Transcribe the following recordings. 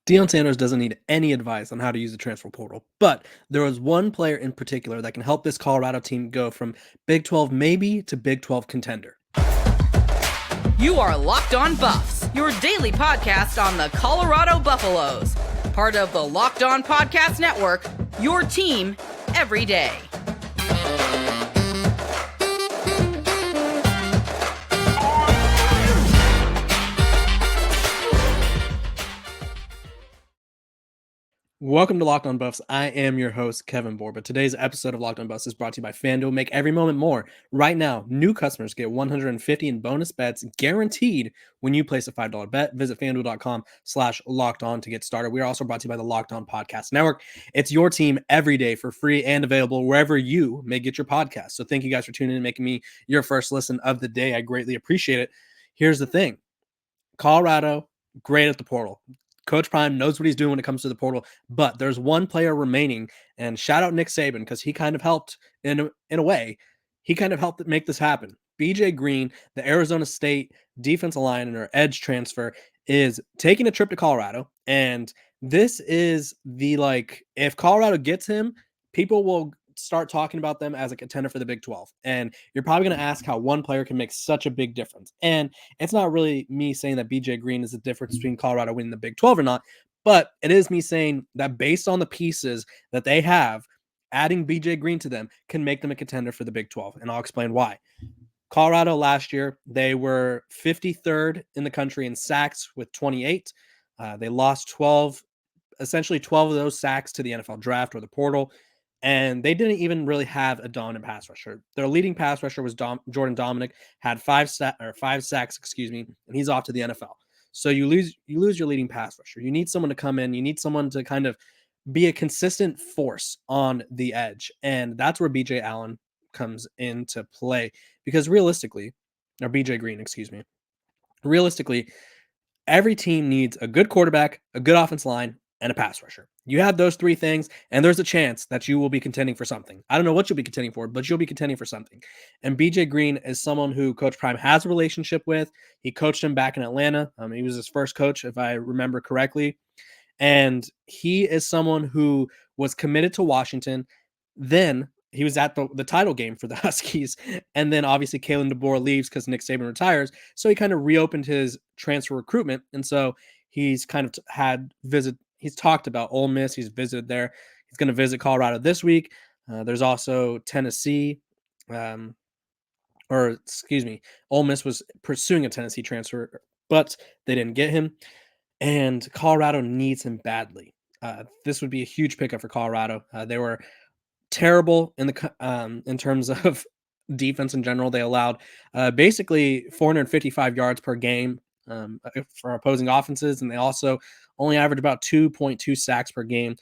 Deion Sanders doesn't need any advice on how to use the transfer portal, but there was one player in particular that can help this Colorado team go from Big 12 maybe to Big 12 contender. You are Locked On Buffs, your daily podcast on the Colorado Buffaloes. Part of the Locked On Podcast Network, your team every day. Welcome to Locked On Buffs. I am your host, Kevin Bohr, but today's episode of Locked On Buffs is brought to you by FanDuel. Make every moment more. Right now, new customers get $150 in bonus bets guaranteed when you place a $5 bet. Visit FanDuel.com/LockedOn to get started. We are also brought to you by the Locked On Podcast Network. It's your team every day for free and available wherever you may get your podcast. So thank you guys for tuning in and making me your first listen of the day. I greatly appreciate it. Here's the thing. Colorado, great at the portal. Coach Prime knows what he's doing when it comes to the portal, but there's one player remaining, and shout out Nick Saban because he kind of helped in a way. He kind of helped make this happen. BJ Green, the Arizona State defensive line or edge transfer, is taking a trip to Colorado, and this is if Colorado gets him, people will start talking about them as a contender for the Big 12. And you're probably going to ask how one player can make such a big difference. And it's not really me saying that BJ Green is the difference between Colorado winning the Big 12 or not, but it is me saying that based on the pieces that they have, adding BJ Green to them can make them a contender for the Big 12. And I'll explain why. Colorado last year, they were 53rd in the country in sacks with 28. They lost 12 of those sacks to the NFL draft or the portal. And they didn't even really have a dominant pass rusher. Their leading pass rusher was Jordan Dominic, had five sacks, and he's off to the NFL. So you lose your leading pass rusher. You need someone to come in. You need someone to kind of be a consistent force on the edge, and that's where BJ Allen comes into play. Because realistically, or BJ Green, realistically, every team needs a good quarterback, a good offense line, and a pass rusher. You have those three things, and there's a chance that you will be contending for something. I don't know what you'll be contending for, but you'll be contending for something. And BJ Green is someone who Coach Prime has a relationship with. He coached him back in Atlanta. He was his first coach, if I remember correctly. And he is someone who was committed to Washington. Then he was at the title game for the Huskies. And then obviously Kalen DeBoer leaves because Nick Saban retires. So he kind of reopened his transfer recruitment. And so he's kind of he's talked about Ole Miss. He's visited there. He's going to visit Colorado this week. There's also Tennessee. Ole Miss was pursuing a Tennessee transfer, but they didn't get him. And Colorado needs him badly. This would be a huge pickup for Colorado. They were terrible in terms of defense in general. They allowed basically 455 yards per game for opposing offenses, and they also only averaged about 2.2 sacks per game.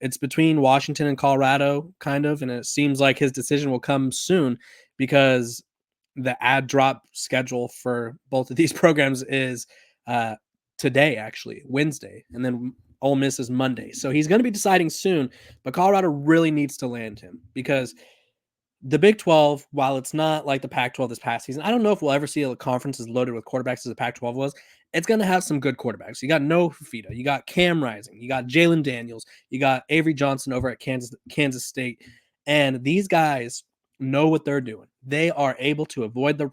It's between Washington and Colorado, kind of, and it seems like his decision will come soon because the add drop schedule for both of these programs is today, actually, Wednesday, and then Ole Miss is Monday. So he's going to be deciding soon, but Colorado really needs to land him because the Big 12, while it's not like the Pac-12 this past season, I don't know if we'll ever see a conference as loaded with quarterbacks as the Pac-12 was. It's going to have some good quarterbacks. You got Noah Fifita, you got Cam Rising, you got Jalen Daniels, you got Avery Johnson over at Kansas State, and these guys know what they're doing. They are able to avoid the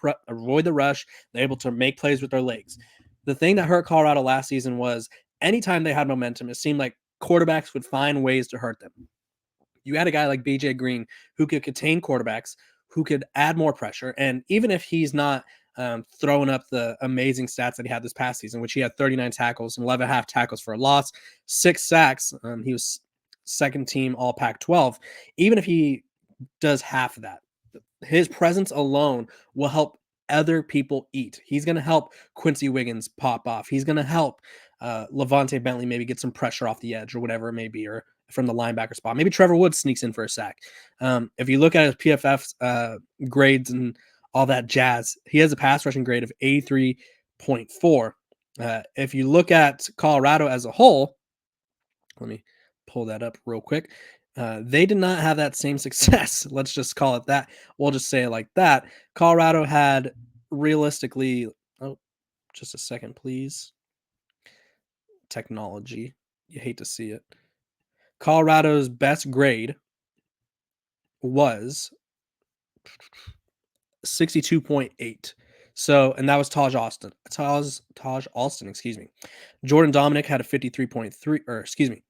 rush. They're able to make plays with their legs. The thing that hurt Colorado last season was anytime they had momentum, it seemed like quarterbacks would find ways to hurt them. You had a guy like BJ Green who could contain quarterbacks, who could add more pressure. And even if he's not throwing up the amazing stats that he had this past season, which he had 39 tackles and 11.5 tackles for a loss, 6 sacks, he was second team all Pac-12. Even if he does half of that, his presence alone will help other people eat. He's going to help Quincy Wiggins pop off. He's going to help Levante Bentley maybe get some pressure off the edge or whatever it may be, or from the linebacker spot. Maybe Trevor Woods sneaks in for a sack. If you look at his PFF grades and all that jazz, he has a pass rushing grade of 83.4. If you look at Colorado as a whole, let me pull that up real quick. They did not have that same success. Let's just call it that. We'll just say it like that. Colorado had realistically, just a second, please. technology. You hate to see it. Colorado's best grade was 62.8. So, and that was Taj Alston, excuse me. Jordan Dominic had a 53.3, or excuse me,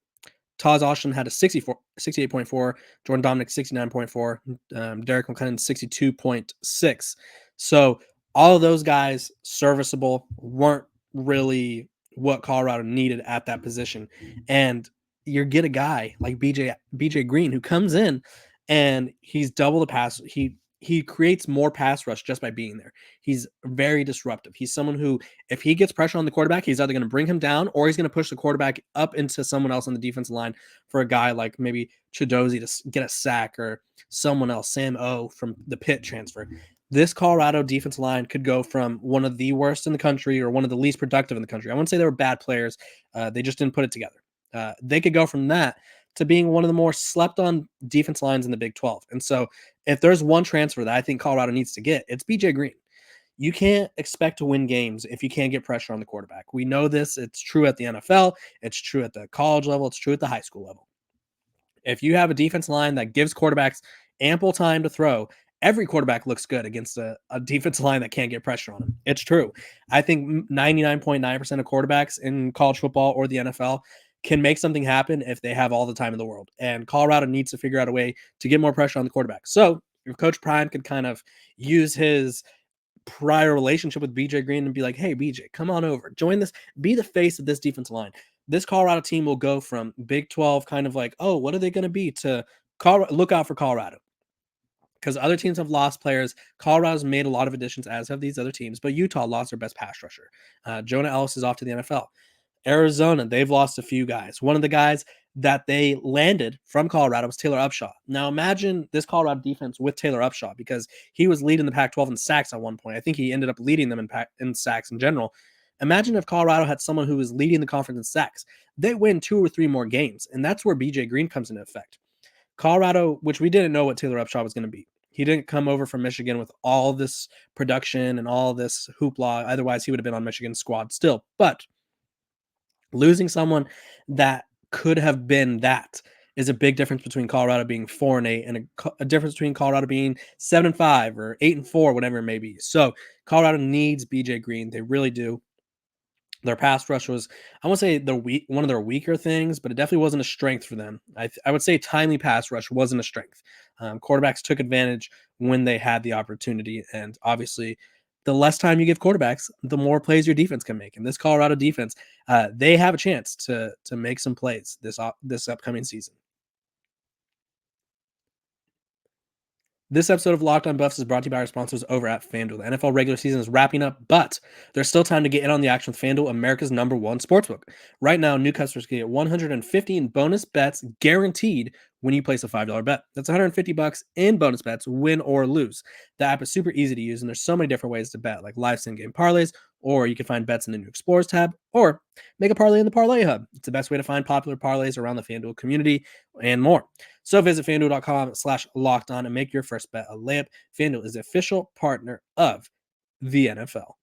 Taj Austin had a 68.4, Jordan Dominic 69.4, Derek McLennan 62.6. So all of those guys serviceable, weren't really what Colorado needed at that position. And you get a guy like BJ Green who comes in and he's double the pass. He creates more pass rush just by being there. He's very disruptive. He's someone who, if he gets pressure on the quarterback, he's either going to bring him down or he's going to push the quarterback up into someone else on the defensive line for a guy like maybe Chidozie to get a sack, or someone else, Sam O from the Pitt transfer. This Colorado defensive line could go from one of the worst in the country or one of the least productive in the country. I wouldn't say they were bad players. They just didn't put it together. They could go from that to being one of the more slept on defense lines in the Big 12. And so if there's one transfer that I think Colorado needs to get, it's BJ Green. You can't expect to win games if you can't get pressure on the quarterback. We know this. It's true at the NFL. It's true at the college level. It's true at the high school level. If you have a defense line that gives quarterbacks ample time to throw, every quarterback looks good against a defense line that can't get pressure on them. It's true. I think 99.9% of quarterbacks in college football or the NFL can make something happen if they have all the time in the world. And Colorado needs to figure out a way to get more pressure on the quarterback. So if Coach Prime could kind of use his prior relationship with BJ Green and be like, hey, BJ, come on over, join this, be the face of this defensive line. This Colorado team will go from Big 12 kind of like, oh, what are they going to be, to look out for Colorado. Because other teams have lost players. Colorado's made a lot of additions, as have these other teams, but Utah lost their best pass rusher. Jonah Ellis is off to the NFL. Arizona, they've lost a few guys. One of the guys that they landed from Colorado was Taylor Upshaw. Now imagine this Colorado defense with Taylor Upshaw, because he was leading the Pac-12 in sacks at one point. I think he ended up leading them in sacks in general. Imagine if Colorado had someone who was leading the conference in sacks. They win 2 or 3 more games, and that's where BJ Green comes into effect. Colorado, which we didn't know what Taylor Upshaw was going to be. He didn't come over from Michigan with all this production and all this hoopla. Otherwise, he would have been on Michigan's squad still. But losing someone that could have been that is a big difference between Colorado being 4-8 and a difference between Colorado being 7-5 or 8-4, whatever it may be. So Colorado needs BJ Green. They really do. Their pass rush was, I won't say one of their weaker things, but it definitely wasn't a strength for them. I would say timely pass rush wasn't a strength. Quarterbacks took advantage when they had the opportunity, and obviously the less time you give quarterbacks, the more plays your defense can make. And this Colorado defense, they have a chance to make some plays this upcoming season. This episode of Locked On Buffs is brought to you by our sponsors over at FanDuel. The NFL regular season is wrapping up, but there's still time to get in on the action with FanDuel, America's #1 sportsbook. Right now, new customers can get $150 in bonus bets guaranteed when you place a $5 bet. That's $150 in bonus bets, win or lose. The app is super easy to use, and there's so many different ways to bet, like live same-game parlays, or you can find bets in the new Explorers tab, or make a parlay in the Parlay Hub. It's the best way to find popular parlays around the FanDuel community and more. So visit FanDuel.com/lockedon and make your first bet a layup. FanDuel is the official partner of the NFL.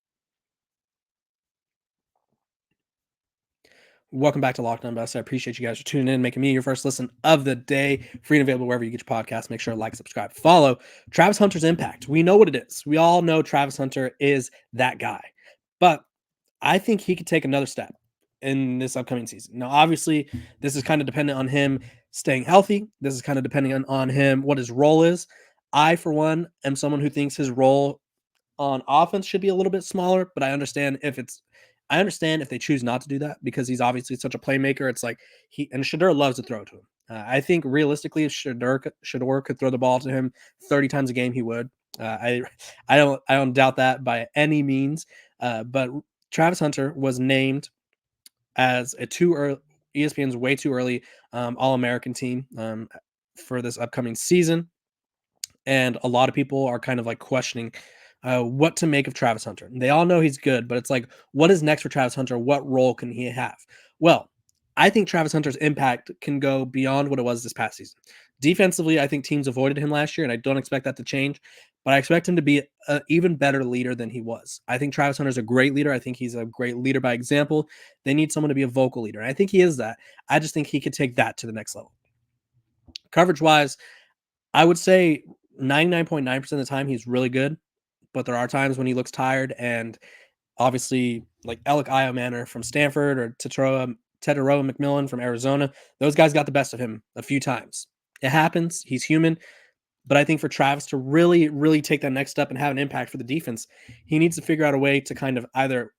Welcome back to Locked On Buffs. I appreciate you guys for tuning in, making me your first listen of the day. Free and available wherever you get your podcasts. Make sure to like, subscribe, follow. Travis Hunter's impact. We know what it is. We all know Travis Hunter is that guy. But I think he could take another step in this upcoming season. Now, obviously, this is kind of dependent on him staying healthy. This is kind of depending on him, what his role is. I, for one, am someone who thinks his role on offense should be a little bit smaller, but I understand if they choose not to do that, because he's obviously such a playmaker. It's like Shedeur loves to throw to him. I think realistically, if Shedeur could throw the ball to him 30 times a game, he would. I don't doubt that by any means. But Travis Hunter was named as a ESPN's way too early All-American team for this upcoming season. And a lot of people are kind of like questioning what to make of Travis Hunter. They all know he's good, but it's like, what is next for Travis Hunter? What role can he have? Well, I think Travis Hunter's impact can go beyond what it was this past season. Defensively, I think teams avoided him last year, and I don't expect that to change. but I expect him to be an even better leader than he was. I think Travis Hunter's a great leader. I think he's a great leader by example. They need someone to be a vocal leader. And I think he is that. I just think he could take that to the next level. Coverage wise, I would say 99.9% of the time he's really good, but there are times when he looks tired. And obviously, like Alec Iomanner from Stanford or Teteroa McMillan from Arizona, those guys got the best of him a few times. It happens. He's human. But I think for Travis to really, really take that next step and have an impact for the defense, he needs to figure out a way to kind of either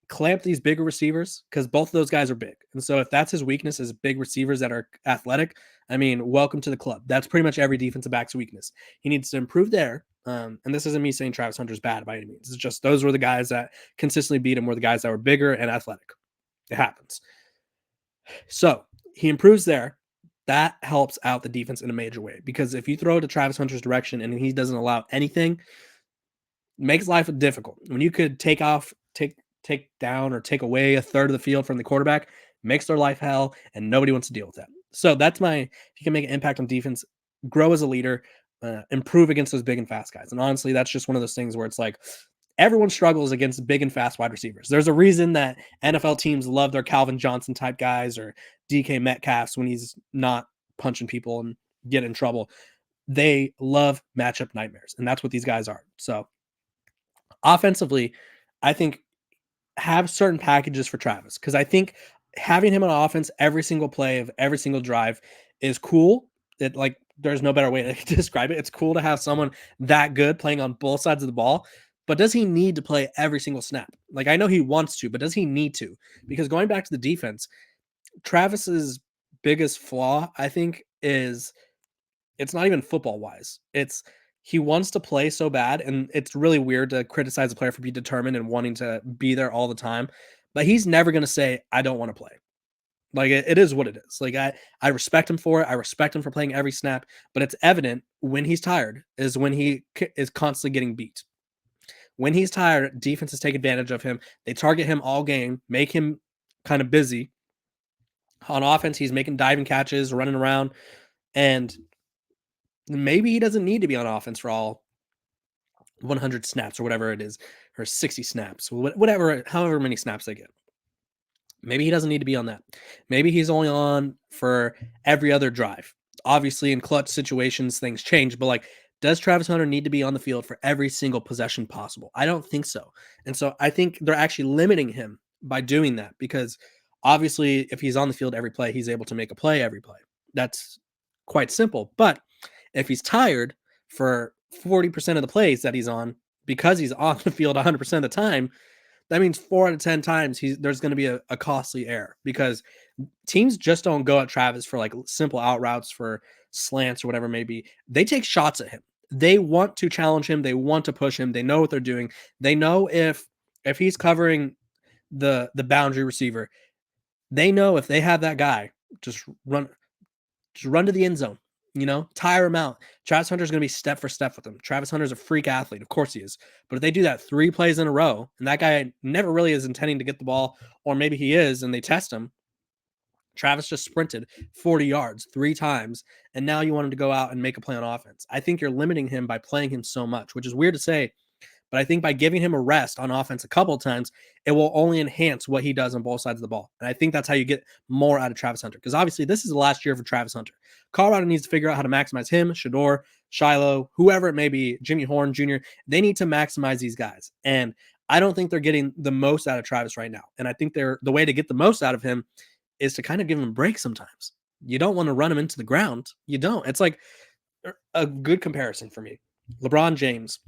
clamp these bigger receivers, because both of those guys are big. And so if that's his weakness is big receivers that are athletic, I mean, welcome to the club. That's pretty much every defensive back's weakness. He needs to improve there. And this isn't me saying Travis Hunter's bad by any means. It's just those were the guys that consistently beat him, were the guys that were bigger and athletic. It happens. So he improves there. That helps out the defense in a major way, because if you throw it to Travis Hunter's direction and he doesn't allow anything, makes life difficult. When you could take down or take away a third of the field from the quarterback, makes their life hell, and nobody wants to deal with that. So that's if you can make an impact on defense, grow as a leader, improve against those big and fast guys. And honestly, that's just one of those things where it's like everyone struggles against big and fast wide receivers. There's a reason that NFL teams love their Calvin Johnson type guys or DK Metcalfs when he's not punching people and get in trouble. They love matchup nightmares, and that's what these guys are. So offensively, I think have certain packages for Travis, because I think having him on offense every single play of every single drive is cool. There's no better way to describe it. It's cool to have someone that good playing on both sides of the ball. But does he need to play every single snap? Like, I know he wants to, but does he need to? Because going back to the defense, Travis's biggest flaw, I think, is it's not even football wise. It's he wants to play so bad, and it's really weird to criticize a player for being determined and wanting to be there all the time. But he's never going to say, I don't want to play. Like, it is what it is. Like, I respect him for it. I respect him for playing every snap, but it's evident when he's tired is when he is constantly getting beat. When he's tired, defenses take advantage of him. They target him all game, make him kind of busy. On offense, he's making diving catches, running around, and maybe he doesn't need to be on offense for all 100 snaps or whatever it is, or 60 snaps, whatever, however many snaps they get. Maybe he doesn't need to be on that. Maybe he's only on for every other drive. Obviously, in clutch situations, things change, but like, does Travis Hunter need to be on the field for every single possession possible? I don't think so. And so I think they're actually limiting him by doing that, because obviously, if he's on the field every play, he's able to make a play every play. That's quite simple. But if he's tired for 40% of the plays that he's on, because he's on the field 100% of the time, that means 4 out of 10 times there's going to be a costly error, because teams just don't go at Travis for like simple out routes for slants or whatever it may be. They take shots at him. They want to challenge him. They want to push him. They know what they're doing. They know if he's covering the boundary receiver, they know if they have that guy just run to the end zone, tire him out. Travis Hunter's going to be step for step with him. Travis Hunter's a freak athlete. Of course he is. But if they do that 3 plays in a row, and that guy never really is intending to get the ball, or maybe he is, and they test him, Travis just sprinted 40 yards 3 times, and now you want him to go out and make a play on offense. I think you're limiting him by playing him so much, which is weird to say, but I think by giving him a rest on offense a couple of times, it will only enhance what he does on both sides of the ball. And I think that's how you get more out of Travis Hunter, because obviously this is the last year for Travis Hunter. Colorado needs to figure out how to maximize him, Shador, Shiloh, whoever it may be, Jimmy Horn Jr. They need to maximize these guys. And I don't think they're getting the most out of Travis right now. And I think the way to get the most out of him is to kind of give him a break sometimes. You don't want to run him into the ground. You don't. It's like a good comparison for me. LeBron James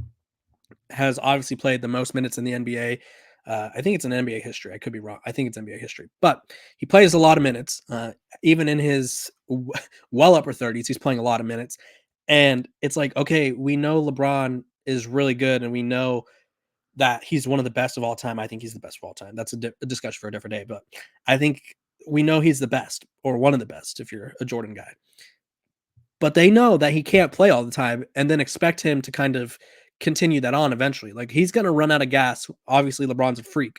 has obviously played the most minutes in the NBA. I think it's in NBA history. I could be wrong. I think it's NBA history. But he plays a lot of minutes. Even in his well upper 30s, he's playing a lot of minutes. And it's like, okay, we know LeBron is really good, and we know that he's one of the best of all time. I think he's the best of all time. That's a discussion for a different day. But I think we know he's the best, or one of the best if you're a Jordan guy. But they know that he can't play all the time and then expect him to kind of continue that on eventually. Like, he's going to run out of gas. Obviously, LeBron's a freak.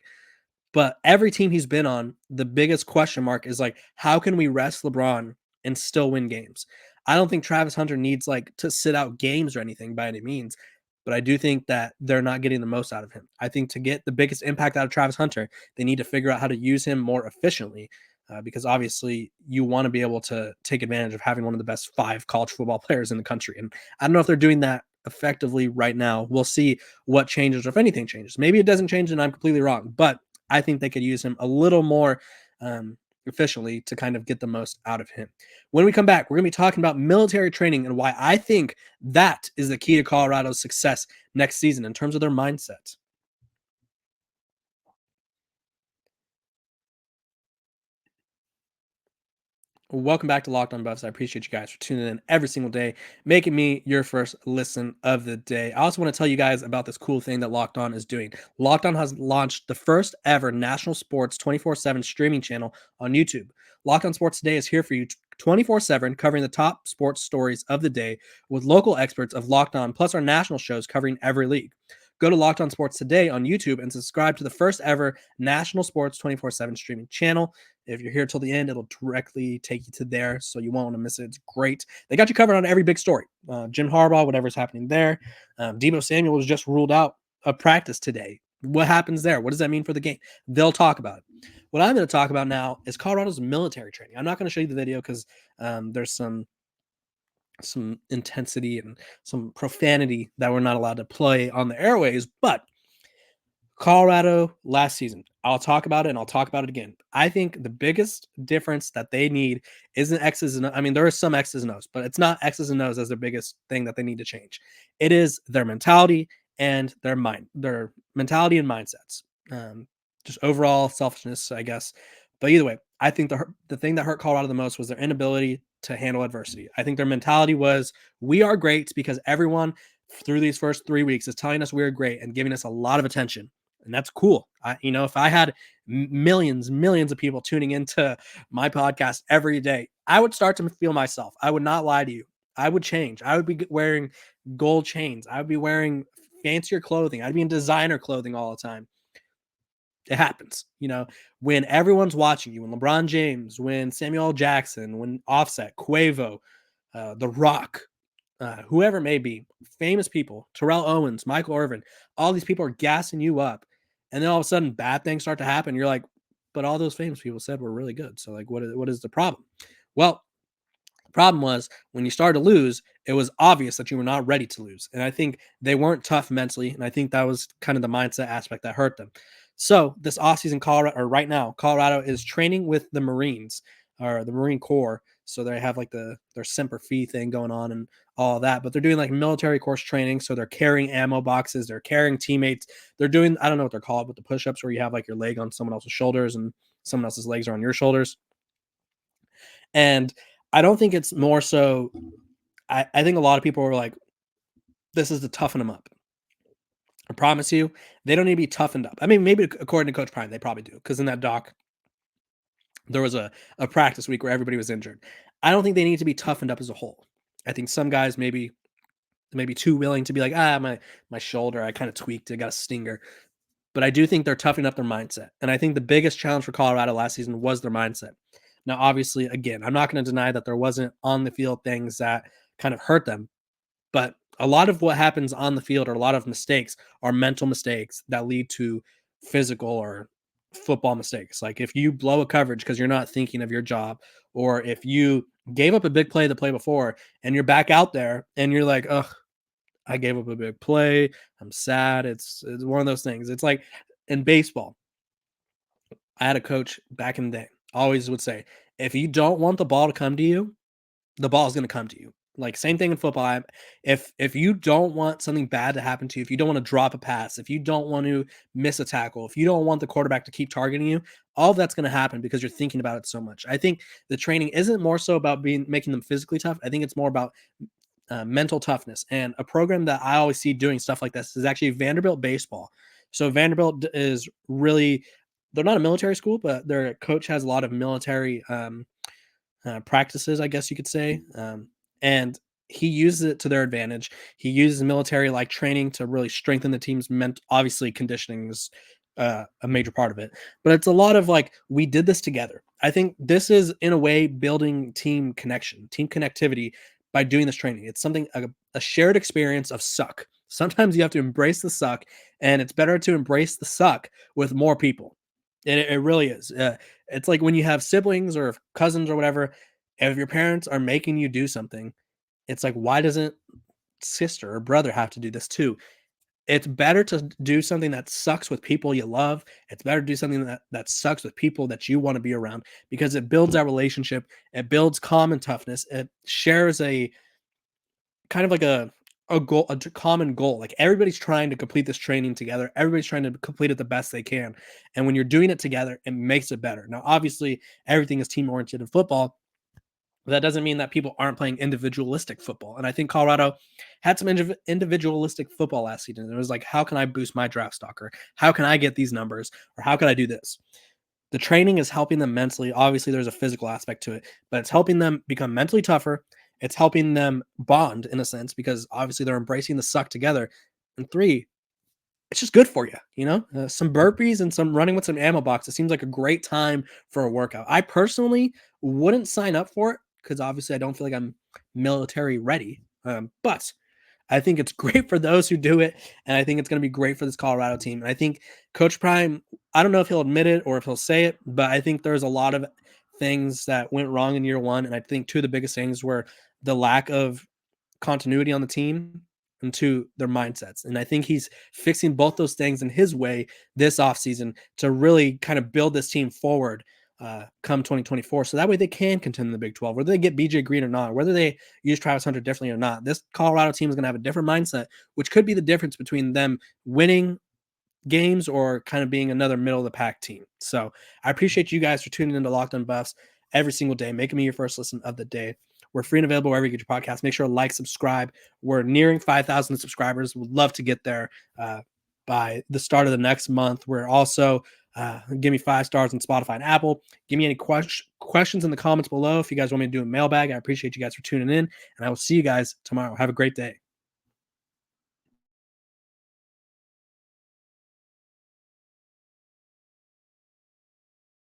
But every team he's been on, the biggest question mark is like, how can we rest LeBron and still win games? I don't think Travis Hunter needs like to sit out games or anything by any means, but I do think that they're not getting the most out of him. I think to get the biggest impact out of Travis Hunter, they need to figure out how to use him more efficiently. Because obviously you want to be able to take advantage of having one of the best 5 college football players in the country. And I don't know if they're doing that effectively right now. We'll see what changes, or if anything changes. Maybe it doesn't change and I'm completely wrong, but I think they could use him a little more efficiently to kind of get the most out of him. When we come back, we're going to be talking about military training and why I think that is the key to Colorado's success next season in terms of their mindset. Welcome back to Locked On Buffs. I appreciate you guys for tuning in every single day, making me your first listen of the day. I also want to tell you guys about this cool thing that Locked On is doing. Locked On has launched the first ever national sports 24/7 streaming channel on YouTube. Locked On Sports Today is here for you 24/7, covering the top sports stories of the day with local experts of Locked On, plus our national shows covering every league. Go to Locked On Sports Today on YouTube and subscribe to the first ever national sports 24/7 streaming channel. If you're here till the end, it'll directly take you to there, so you won't want to miss it. It's great. They got you covered on every big story. Jim Harbaugh, whatever's happening there. Deebo Samuel was just ruled out of practice today. What happens there? What does that mean for the game? They'll talk about it. What I'm going to talk about now is Colorado's military training. I'm not going to show you the video because there's some intensity and some profanity that we're not allowed to play on the airways, but Colorado last season. I'll talk about it and I'll talk about it again. I think the biggest difference that they need isn't X's and O's. I mean, there are some X's and O's, but it's not X's and O's as their biggest thing that they need to change. It is their mentality and their mentality and mindsets. Just overall selfishness, I guess. But either way, I think the thing that hurt Colorado the most was their inability to handle adversity. I think their mentality was, we are great because everyone through these first 3 weeks is telling us we're great and giving us a lot of attention. And that's cool. If I had millions of people tuning into my podcast every day, I would start to feel myself. I would not lie to you. I would change. I would be wearing gold chains. I would be wearing fancier clothing. I'd be in designer clothing all the time. It happens, when everyone's watching you, when LeBron James, when Samuel L. Jackson, when Offset, Quavo, The Rock, whoever it may be, famous people, Terrell Owens, Michael Irvin, all these people are gassing you up. And then all of a sudden bad things start to happen. You're like, but all those famous people said we're really good. So like, what is the problem? Well, the problem was when you started to lose, it was obvious that you were not ready to lose. And I think they weren't tough mentally. And I think that was kind of the mindset aspect that hurt them. So this offseason, right now, Colorado is training with the Marines or the Marine Corps. So they have like their Semper Fi thing going on and all that, but they're doing like military course training. So they're carrying ammo boxes, they're carrying teammates. They're doing, I don't know what they're called, but the push-ups where you have like your leg on someone else's shoulders and someone else's legs are on your shoulders. And I don't think it's more so, I think a lot of people are like, this is to toughen them up. I promise you, they don't need to be toughened up. I mean, maybe according to Coach Prime, they probably do. Because in that doc, there was a practice week where everybody was injured. I don't think they need to be toughened up as a whole. I think some guys maybe too willing to be like, my shoulder, I kind of tweaked it, got a stinger. But I do think they're toughening up their mindset. And I think the biggest challenge for Colorado last season was their mindset. Now, obviously, again, I'm not going to deny that there wasn't on the field things that kind of hurt them. But a lot of what happens on the field, or a lot of mistakes, are mental mistakes that lead to physical or football mistakes. Like if you blow a coverage because you're not thinking of your job, or if you gave up a big play the play before and you're back out there and you're like, ugh, I gave up a big play. I'm sad. It's one of those things. It's like in baseball. I had a coach back in the day, always would say, if you don't want the ball to come to you, the ball is going to come to you. Like same thing in football. If you don't want something bad to happen to you, if you don't want to drop a pass, if you don't want to miss a tackle, if you don't want the quarterback to keep targeting you, all of that's going to happen because you're thinking about it so much. I think the training isn't more so about making them physically tough. I think it's more about mental toughness. And a program that I always see doing stuff like this is actually Vanderbilt baseball. So Vanderbilt is really, they're not a military school, but their coach has a lot of military practices, I guess you could say. And he uses it to their advantage. He uses military like training to really strengthen the team's obviously conditioning is a major part of it, but it's a lot of like, we did this together. I think this is in a way building team connection, team connectivity by doing this training. It's something, a shared experience of suck. Sometimes you have to embrace the suck, and it's better to embrace the suck with more people. And it really is. It's like when you have siblings or cousins or whatever, if your parents are making you do something, it's like, why doesn't sister or brother have to do this too? It's better to do something that sucks with people you love. It's better to do something that sucks with people that you want to be around, because it builds that relationship. It builds common toughness. It shares a kind of like a goal, a common goal. Like everybody's trying to complete this training together. Everybody's trying to complete it the best they can. And when you're doing it together, it makes it better. Now, obviously, everything is team oriented in football. But that doesn't mean that people aren't playing individualistic football. And I think Colorado had some individualistic football last season. It was like, how can I boost my draft stock? Or how can I get these numbers? Or how can I do this? The training is helping them mentally. Obviously, there's a physical aspect to it, but it's helping them become mentally tougher. It's helping them bond in a sense, because obviously they're embracing the suck together. And three, it's just good for you, some burpees and some running with some ammo box. It seems like a great time for a workout. I personally wouldn't sign up for it because obviously I don't feel like I'm military ready. But I think it's great for those who do it, and I think it's going to be great for this Colorado team. And I think Coach Prime, I don't know if he'll admit it or if he'll say it, but I think there's a lot of things that went wrong in year one, and I think two of the biggest things were the lack of continuity on the team and two, their mindsets. And I think he's fixing both those things in his way this offseason to really kind of build this team forward come 2024. So that way they can contend in the Big 12, whether they get BJ Green or not, whether they use Travis Hunter differently or not. This Colorado team is going to have a different mindset, which could be the difference between them winning games or kind of being another middle of the pack team. So I appreciate you guys for tuning into Locked On Buffs every single day, making me your first listen of the day. We're free and available wherever you get your podcast. Make sure to like, subscribe. We're nearing 5,000 subscribers. We'd love to get there by the start of the next month. We're also give me 5 stars on Spotify and Apple. Give me any questions in the comments below. If you guys want me to do a mailbag, I appreciate you guys for tuning in, and I will see you guys tomorrow. Have a great day.